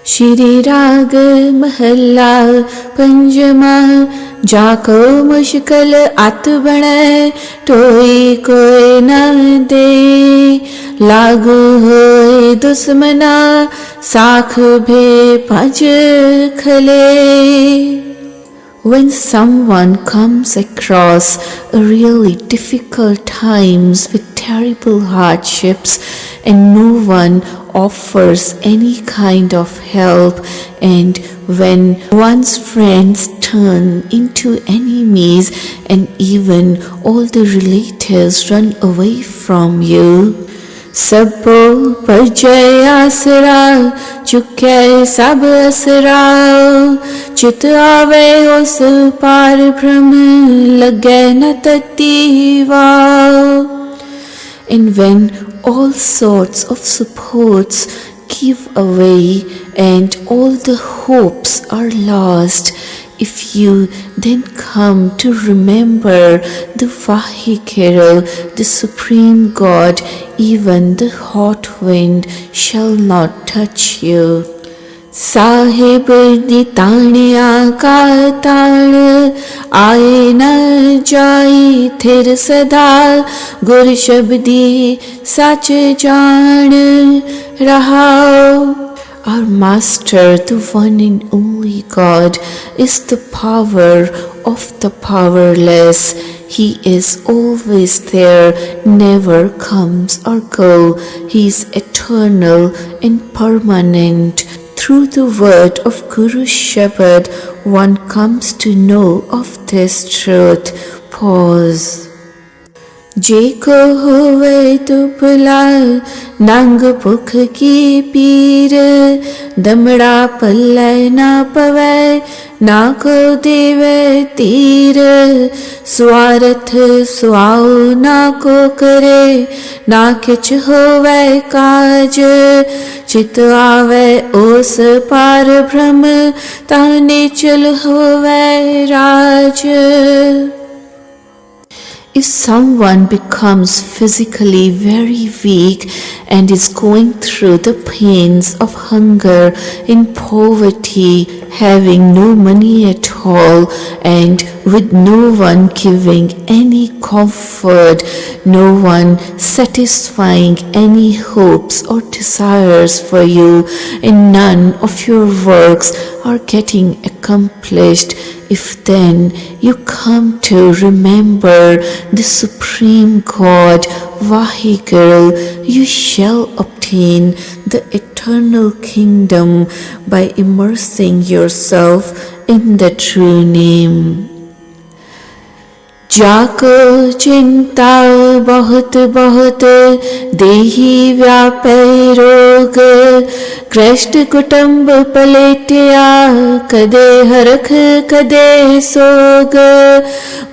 श्री राग महला पंजमा। जाको मुश्किल अत बने टोई कोई न दे। लागू होए दुश्मना साख भे भज खले। When someone comes across a really difficult times with terrible hardships and no one offers any kind of help, and when one's friends turn into enemies and even all the relatives run away from you, सबो पर जय आसरा चुके सब असरा। चित आवे उस पार भ्रम लगे न ततीवा। And when all sorts of supports give away and all the hopes are lost, if you then come to remember the Vaheguru, the Supreme God, even the hot wind shall not touch you. Sahib दी ताणिया का ताण आए न जाई थिर सदा। गुर शब्दी सच जान रहाओ। Our Master, the one and only God, is the power of the powerless. He is always there, never comes or goes. He is eternal and permanent. Through the word of Guru Shabad, one comes to know of this truth. Pause. जेको होवे दुबला नंग भुख की पीर। दमड़ा पल्ले ना पवे ना को देवे तीर। स्वार्थ सुआओ ना को करे ना किछ होवे काज। चित आवे ओस पार भ्रम ताने चल होवे राज। If someone becomes physically very weak and is going through the pains of hunger, in poverty, having no money at all, and with no one giving any comfort, no one satisfying any hopes or desires for you, and none of your works are getting accomplished, if then you come to remember the Supreme God, Vaheguru, you shall obtain the eternal kingdom by immersing yourself in the true name. जाको चिंता बहुत बहुत देही व्यापे रोग। कृष्ण कुटुंब पलेटिया कदे हरख कदे सोग।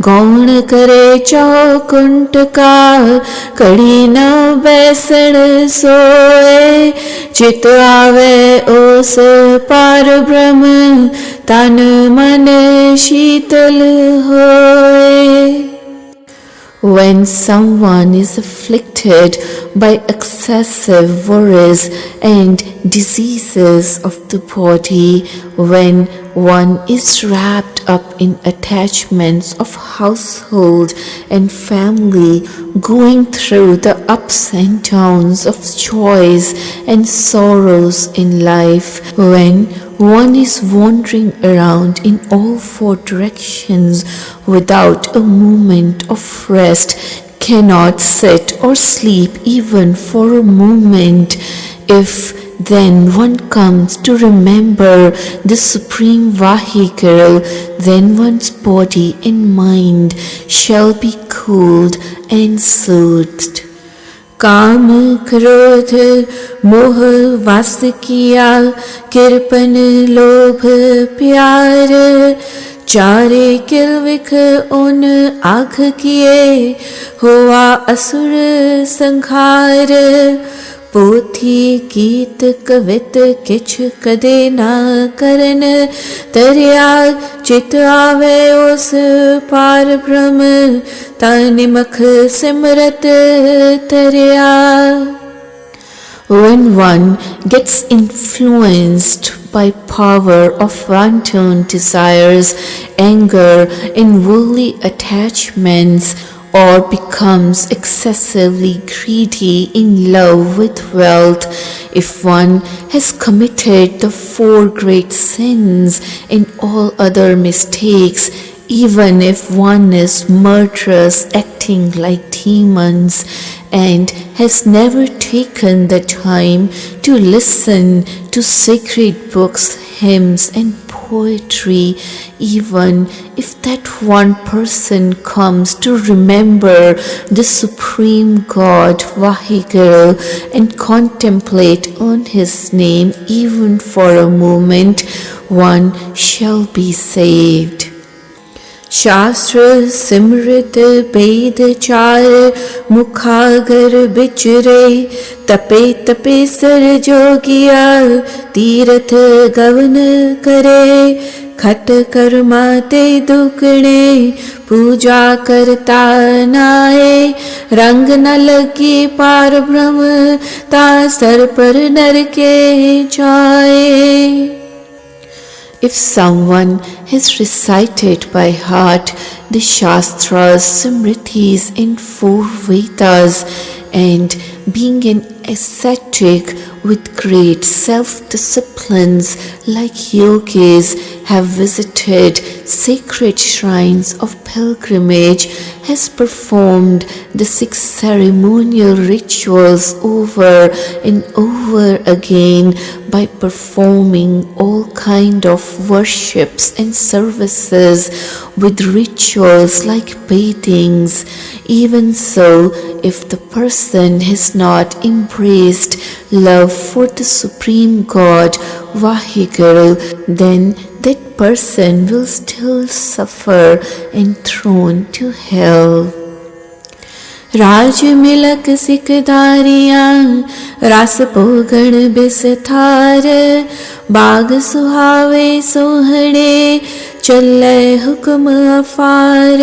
गौण करे चौकुंट का कड़ी न बैसन सोए। चित आवे ओस पार ब्रह्म तन मन शीतल होए। When someone is afflicted by excessive worries and diseases of the body, when one is wrapped up in attachments of household and family, going through the ups and downs of joys and sorrows in life, when one is wandering around in all four directions without a moment of rest, cannot sit or sleep even for a moment, if then one comes to remember the Supreme Vaheguru, then one's body and mind shall be cooled and soothed. काम क्रोध मोह वास किया coupon लोभ प्यार। चारे किलविख उन आँख किए हुआ असुर संहार। पोथी गीत कवित किछ कदे ना करन तरिया। चित आवे उस पार ब्रह्म तानिमख सिमरत तरिया। When one gets influenced by power of wanton desires, anger, and worldly attachments, or becomes excessively greedy in love with wealth, if one has committed the four great sins and all other mistakes, even if one is murderous, acting like demons, and has never taken the time to listen to sacred books, hymns, and poetry, even if that one person comes to remember the Supreme God, Vaheguru, and contemplate on His name even for a moment, one shall be saved. शास्त्र सिमृत वेद चार मुखागर बिचरे तपे तपे sir जोगिया तीरथ गवन करे खट कर्माते दुकड़े पूजा करता नाए रंग न लगी पार ब्रह्म ता सर पर नर के जाए. If someone has recited by heart the Shastras, Simritis, and four Vedas, and being an ascetic with great self-disciplines like yogis, have visited sacred shrines of pilgrimage, has performed the 6 ceremonial rituals over and over again by performing all kind of worships and services with rituals like bathings. Even so, if the person has not embraced love for the Supreme God, Vaheguru, then that person will still suffer and thrown to hell. राज मिलक सिकदारियां रास पोगण बिसथार बाग सुहावे सोहणे चले हुक्म अफार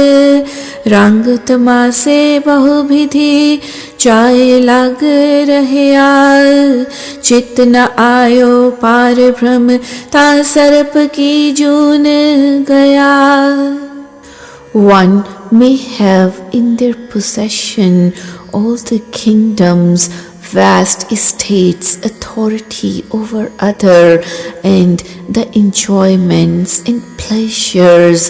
रंग तमासे बहुविधि चाय लाग रहया चित न आयो पार भ्रम ता सर्प की जून गया. One may have in their possession all the kingdoms, vast estates, authority over other, and the enjoyments and pleasures.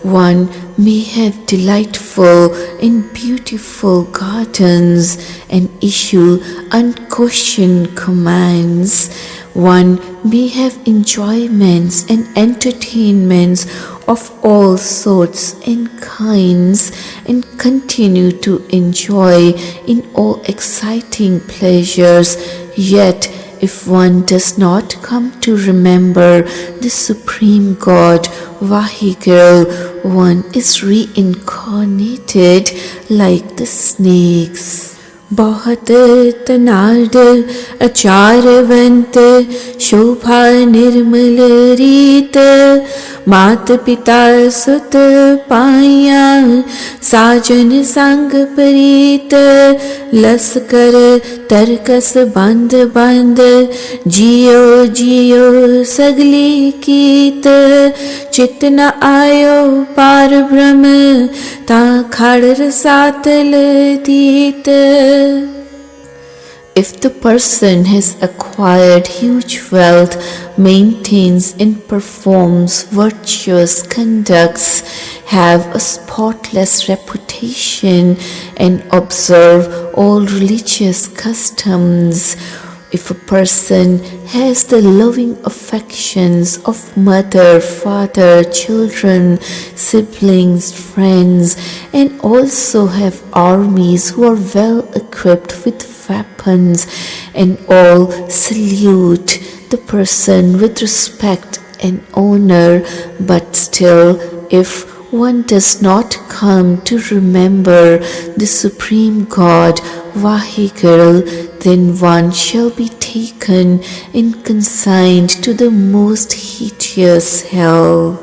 One may have delightful and beautiful gardens and issue unquestioned commands. One may have enjoyments and entertainments of all sorts and kinds and continue to enjoy in all exciting pleasures, yet if one does not come to remember the Supreme God, Vaheguru, one is reincarnated like the snakes. बहुत तनार्द आचारवंत शोभा निर्मल रीत मात पिता सुत पाया साजन संग प्रीत लस कर तरकस बंद बंद जियो जियो सगली कीत चित न आयो पार ब्रह्म ता खड़ सातल दीत. If the person has acquired huge wealth, maintains and performs virtuous conducts, have a spotless reputation, and observe all religious customs, if a person has the loving affections of mother, father, children, siblings, friends, and also have armies who are well equipped with weapons, and all salute the person with respect and honor, but still, if one does not come to remember the Supreme God, Vaheguru, then one shall be taken and consigned to the most hideous hell.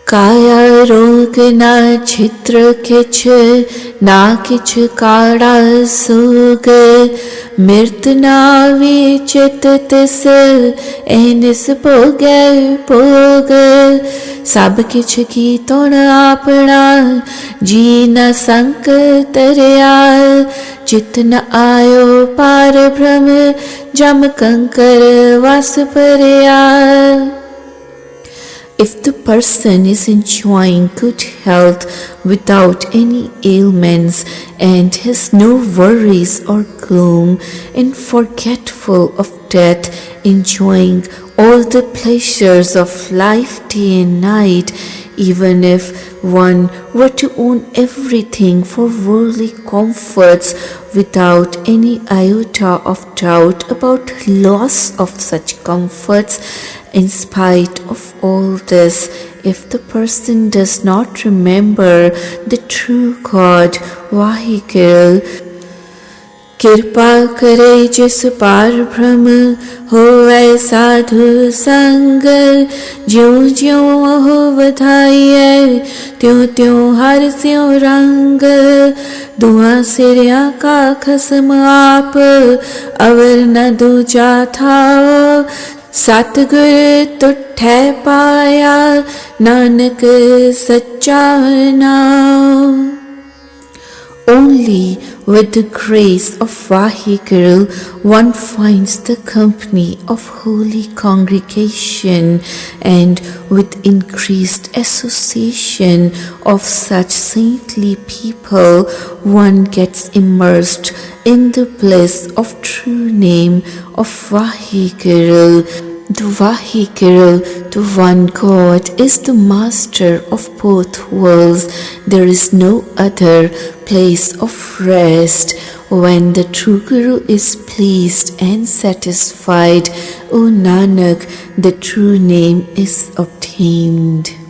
काया रोग ना छिद्र किछ ना किछ काड़ा सूग ਮਿਰਤ ਨਾਵੇ ਚਿਤ ਤਿਸ ਐਨਿਸ ਭੋਗੈ ਭੋਗ ਸਭ ਕਿਛ ਕੀ ਤੁਣ ਆਪਣਾ ਜੀ ਨ ਸੰਕ ਤਰਿਆ चित न आयो पार भ्रम जम कंकर वास परया. If the person is enjoying good health without any ailments and has no worries or gloom and forgetful of death, enjoying all the pleasures of life day and night, even if one were to own everything for worldly comforts without any iota of doubt about loss of such comforts, in spite of all this, if the person does not remember the true God, Vaheguru, कृपा करे जिस पार भ्रम होवै साधु संग ज्यों ज्यों हो बधाइए त्यों त्यों हर स्यों रंग दुआ सिरिया का खसम आप अवर न दूजा था सतगुर तुठै पाया नानक सच्चा नाम. Only with the grace of Vaheguru one finds the company of holy congregation, and with increased association of such saintly people one gets immersed in the bliss of true name of Vaheguru. The Vaheguru, the one God, is the master of both worlds. There is no other place of rest. When the true Guru is pleased and satisfied, O Nanak, the true name is obtained.